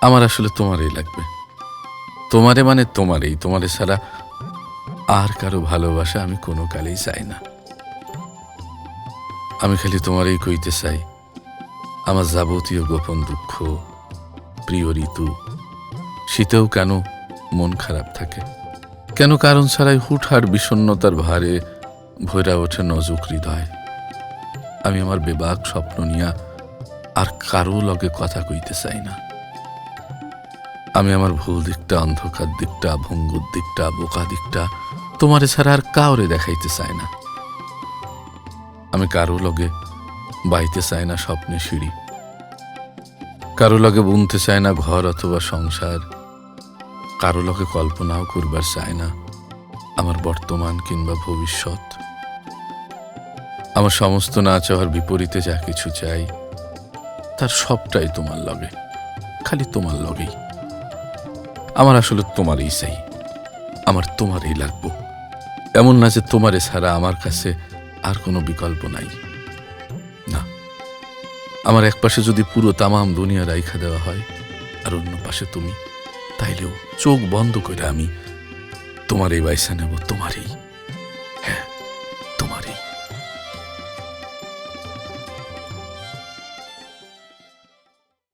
আমার আসলে তোমারই লাগবে। তোমারে মানে তোমারই, তোমারে ছাড়া আর কারো ভালোবাসা আমি কোনো কালেই চাই না। আমি খালি তোমারই কইতে চাই, আমার যাবতীয় গোপন দুঃখ, প্রিয় ঋতু, শীতেও কেন মন খারাপ থাকে, কেন কারণ ছাড়াই হুটহাট বিষণ্ণতার ভারে ভৈরা ওঠে নজুক হৃদয়। আমি আমার বেবাক স্বপ্ন নিয়া আর কারো লগে কথা কইতে চাই না। আমি আমার ভুল দিকটা, অন্ধকার দিকটা, ভঙ্গুর দিকটা, বোকা দিকটা তোমারে ছাড়া আর কাউরে দেখাইতে চাই না। আমি কারো লগে বাইতে চাই না স্বপ্নে সিঁড়ি, কারো লগে বুনতে চায় না ঘর অথবা সংসার, কারো লগে কল্পনাও করবার চায় না আমার বর্তমান কিংবা ভবিষ্যৎ। আমার সমস্ত না চাওয়ার বিপরীতে যা কিছু চাই তার সবটাই তোমার লগে, খালি তোমার লগেই। আমার আসলে তোমারই চাই, আমার তোমারই লাগবো। এমন না যে তোমারে ছাড়া আমার কাছে আর কোনো বিকল্প নাই। না, আমার এক পাশে যদি পুরো তামাম দুনিয়া রাইখা দেওয়া হয় আর অন্য পাশে তুমি, তাইলেও চোখ বন্ধ করে আমি তোমারই বাইসা নেব, তোমারই।